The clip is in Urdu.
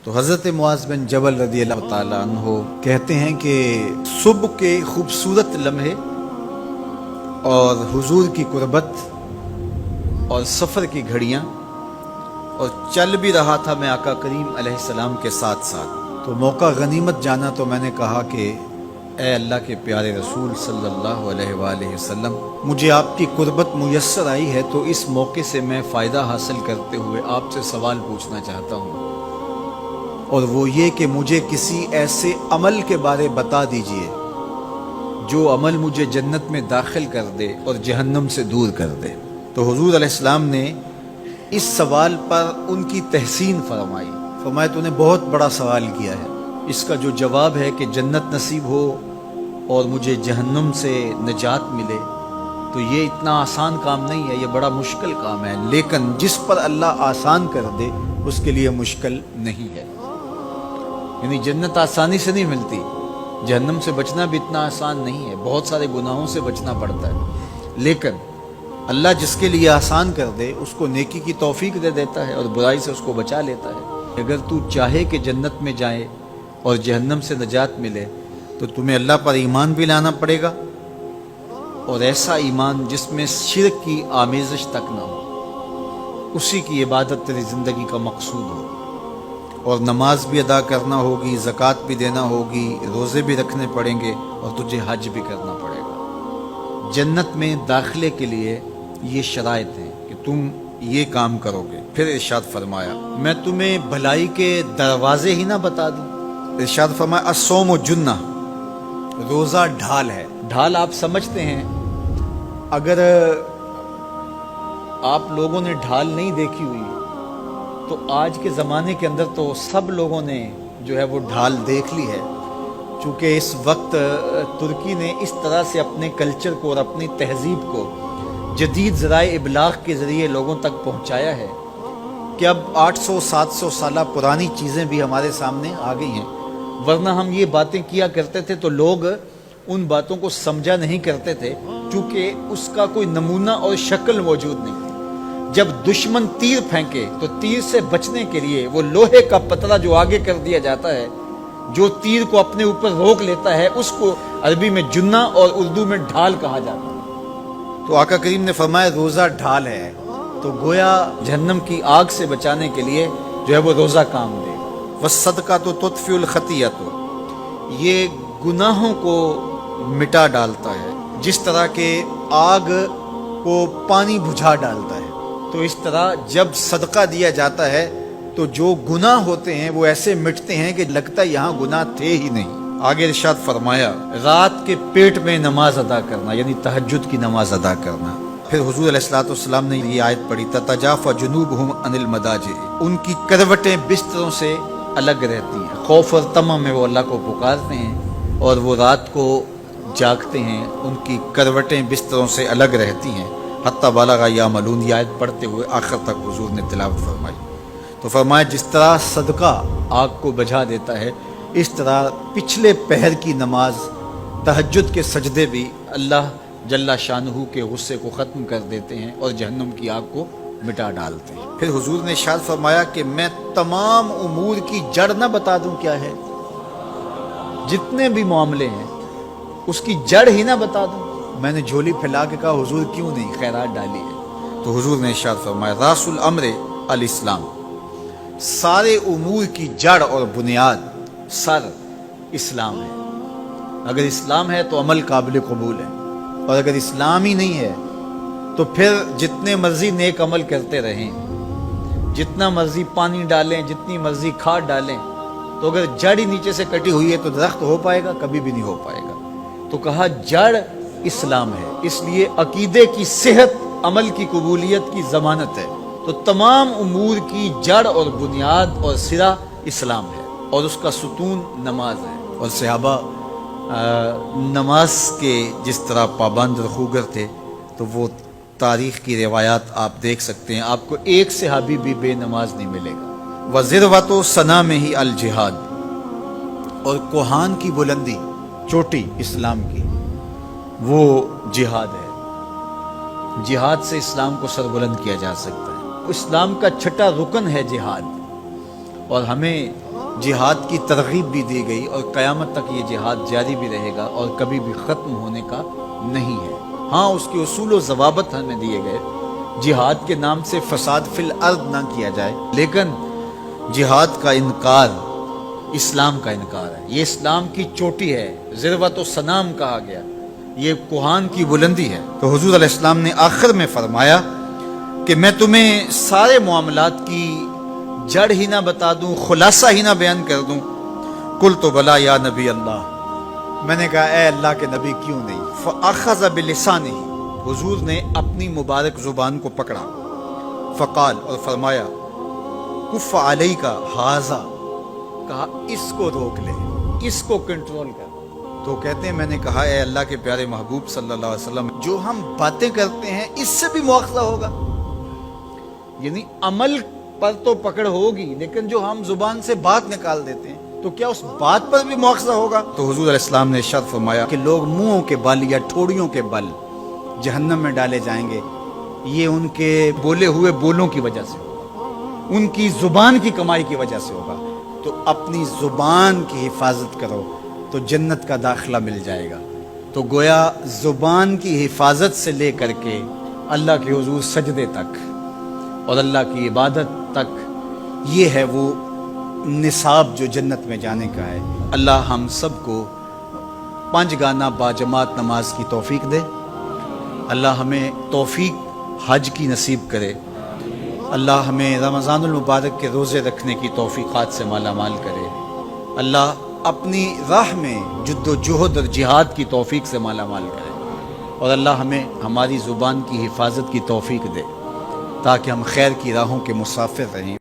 تو حضرت معاذ بن جبل رضی اللہ تعالیٰ عنہ کہتے ہیں کہ صبح کے خوبصورت لمحے اور حضور کی قربت اور سفر کی گھڑیاں اور چل بھی رہا تھا میں آقا کریم علیہ السلام کے ساتھ ساتھ، تو موقع غنیمت جانا تو میں نے کہا کہ اے اللہ کے پیارے رسول صلی اللہ علیہ وآلہ وسلم، مجھے آپ کی قربت میسر آئی ہے تو اس موقع سے میں فائدہ حاصل کرتے ہوئے آپ سے سوال پوچھنا چاہتا ہوں، اور وہ یہ کہ مجھے کسی ایسے عمل کے بارے بتا دیجئے جو عمل مجھے جنت میں داخل کر دے اور جہنم سے دور کر دے۔ تو حضور علیہ السلام نے اس سوال پر ان کی تحسین فرمایا تو نے بہت بڑا سوال کیا ہے، اس کا جو جواب ہے کہ جنت نصیب ہو اور مجھے جہنم سے نجات ملے تو یہ اتنا آسان کام نہیں ہے، یہ بڑا مشکل کام ہے، لیکن جس پر اللہ آسان کر دے اس کے لیے مشکل نہیں ہے۔ یعنی جنت آسانی سے نہیں ملتی، جہنم سے بچنا بھی اتنا آسان نہیں ہے، بہت سارے گناہوں سے بچنا پڑتا ہے، لیکن اللہ جس کے لیے آسان کر دے اس کو نیکی کی توفیق دے دیتا ہے اور برائی سے اس کو بچا لیتا ہے۔ اگر تو چاہے کہ جنت میں جائے اور جہنم سے نجات ملے تو تمہیں اللہ پر ایمان بھی لانا پڑے گا، اور ایسا ایمان جس میں شرک کی آمیزش تک نہ ہو، اسی کی عبادت تیری زندگی کا مقصود ہو، اور نماز بھی ادا کرنا ہوگی، زکوٰۃ بھی دینا ہوگی، روزے بھی رکھنے پڑیں گے، اور تجھے حج بھی کرنا پڑے گا۔ جنت میں داخلے کے لیے یہ شرائط ہیں کہ تم یہ کام کرو گے۔ پھر ارشاد فرمایا میں تمہیں بھلائی کے دروازے ہی نہ بتا دوں۔ ارشاد فرمایا الصوم جنہ، روزہ ڈھال ہے۔ ڈھال آپ سمجھتے ہیں، اگر آپ لوگوں نے ڈھال نہیں دیکھی ہوئی تو آج کے زمانے کے اندر تو سب لوگوں نے جو ہے وہ ڈھال دیکھ لی ہے، چونکہ اس وقت ترکی نے اس طرح سے اپنے کلچر کو اور اپنی تہذیب کو جدید ذرائع ابلاغ کے ذریعے لوگوں تک پہنچایا ہے کہ اب 800-700 سالہ پرانی چیزیں بھی ہمارے سامنے آ گئی ہیں، ورنہ ہم یہ باتیں کیا کرتے تھے تو لوگ ان باتوں کو سمجھا نہیں کرتے تھے، چونکہ اس کا کوئی نمونہ اور شکل موجود نہیں تھی۔ جب دشمن تیر پھینکے تو تیر سے بچنے کے لیے وہ لوہے کا پتلا جو آگے کر دیا جاتا ہے، جو تیر کو اپنے اوپر روک لیتا ہے، اس کو عربی میں جنہ اور اردو میں ڈھال کہا جاتا ہے۔ تو آقا کریم نے فرمایا روزہ ڈھال ہے، تو گویا جہنم کی آگ سے بچانے کے لیے جو ہے وہ روزہ کام دے گا۔ والصدقۃ تطفئ الخطیئۃ، یہ گناہوں کو مٹا ڈالتا ہے، جس طرح کہ آگ کو پانی بجھا ڈالتا ہے، تو اس طرح جب صدقہ دیا جاتا ہے تو جو گناہ ہوتے ہیں وہ ایسے مٹتے ہیں کہ لگتا ہے یہاں گناہ تھے ہی نہیں۔ آگے ارشاد فرمایا رات کے پیٹ میں نماز ادا کرنا، یعنی تہجد کی نماز ادا کرنا۔ پھر حضور علیہ الصلوۃ والسلام نے یہ آیت پڑھی تتجافی جنوبہم عن المضاجع، ان کی کروٹیں بستروں سے الگ رہتی ہیں، خوف اور طمع میں وہ اللہ کو پکارتے ہیں اور وہ رات کو جاگتے ہیں، ان کی کروٹیں بستروں سے الگ رہتی ہیں، حتی بلغ یعملون، یہ آیت پڑھتے ہوئے آخر تک حضور نے تلاوت فرمائی۔ تو فرمایا جس طرح صدقہ آگ کو بجھا دیتا ہے، اس طرح پچھلے پہر کی نماز، تہجد کے سجدے بھی اللہ جل شانہ کے غصے کو ختم کر دیتے ہیں اور جہنم کی آگ کو مٹا ڈالتے ہیں۔ پھر حضور نے ارشاد فرمایا کہ میں تمام امور کی جڑ نہ بتا دوں کیا ہے، جتنے بھی معاملے ہیں اس کی جڑ ہی نہ بتا دوں۔ میں نے جھولی پھیلا کے کہا حضور کیوں نہیں، خیرات ڈالی ہے۔ تو حضور نے ارشاد فرمایا راس الامر الاسلام، سارے امور کی جڑ اور بنیاد، سر اسلام ہے۔ اگر اسلام ہے تو عمل قابل قبول ہے، اور اگر اسلام ہی نہیں ہے تو پھر جتنے مرضی نیک عمل کرتے رہیں، جتنا مرضی پانی ڈالیں، جتنی مرضی کھاد ڈالیں، تو اگر جڑ ہی نیچے سے کٹی ہوئی ہے تو درخت ہو پائے گا؟ کبھی بھی نہیں ہو پائے گا۔ تو کہا جڑ اسلام ہے، اس لیے عقیدے کی صحت عمل کی قبولیت کی ضمانت ہے۔ تو تمام امور کی جڑ اور بنیاد اور سرا اسلام ہے، اور اس کا ستون نماز ہے۔ اور صحابہ نماز کے جس طرح پابند رخوگر تھے، تو وہ تاریخ کی روایات آپ دیکھ سکتے ہیں، آپ کو ایک صحابی بھی بے نماز نہیں ملے گا۔ وَذِرْوَةُ صَنَامِهِ الْجِهَاد، اور کوہان کی بلندی، چوٹی اسلام کی، وہ جہاد ہے۔ جہاد سے اسلام کو سربلند کیا جا سکتا ہے۔ اسلام کا چھٹا رکن ہے جہاد، اور ہمیں جہاد کی ترغیب بھی دی گئی اور قیامت تک یہ جہاد جاری بھی رہے گا اور کبھی بھی ختم ہونے کا نہیں ہے۔ ہاں اس کے اصول و ضوابط ہمیں دیے گئے، جہاد کے نام سے فساد فی الارض نہ کیا جائے، لیکن جہاد کا انکار اسلام کا انکار ہے۔ یہ اسلام کی چوٹی ہے، ذروۃ و سنام کہا گیا، یہ کوہان کی بلندی ہے۔ تو حضور علیہ السلام نے آخر میں فرمایا کہ میں تمہیں سارے معاملات کی جڑ ہی نہ بتا دوں، خلاصہ ہی نہ بیان کر دوں؟ قلت بلا یا نبی اللہ، میں نے کہا اے اللہ کے نبی کیوں نہیں؟ فاخذ بلسانہ، حضور نے اپنی مبارک زبان کو پکڑا، فقال، اور فرمایا، کف علیک ھذا، کہا اس کو روک لے، اس کو کنٹرول کر۔ تو کہتے ہیں میں نے کہا اے اللہ کے پیارے محبوب صلی اللہ علیہ وسلم، جو ہم باتیں کرتے ہیں اس سے بھی مواخذہ ہوگا؟ یعنی عمل پر تو پکڑ ہوگی، لیکن جو ہم زبان سے بات نکال دیتے ہیں تو کیا اس بات پر بھی مواخذہ ہوگا؟ تو حضور علیہ السلام نے ارشاد فرمایا کہ لوگ منہوں کے بل یا ٹھوڑیوں کے بل جہنم میں ڈالے جائیں گے، یہ ان کے بولے ہوئے بولوں کی وجہ سے ہوگا، ان کی زبان کی کمائی کی وجہ سے ہوگا۔ تو اپنی زبان کی حفاظت کرو تو جنت کا داخلہ مل جائے گا۔ تو گویا زبان کی حفاظت سے لے کر کے اللہ کے حضور سجدے تک اور اللہ کی عبادت تک، یہ ہے وہ نصاب جو جنت میں جانے کا ہے۔ اللہ ہم سب کو 5 گانا باجماعت نماز کی توفیق دے، اللہ ہمیں توفیق حج کی نصیب کرے، اللہ ہمیں رمضان المبارک کے روزے رکھنے کی توفیقات سے مالا مال کرے، اللہ اپنی راہ میں جد و جہد اور جہاد کی توفیق سے مالا مال کرے، اور اللہ ہمیں ہماری زبان کی حفاظت کی توفیق دے تاکہ ہم خیر کی راہوں کے مسافر رہیں۔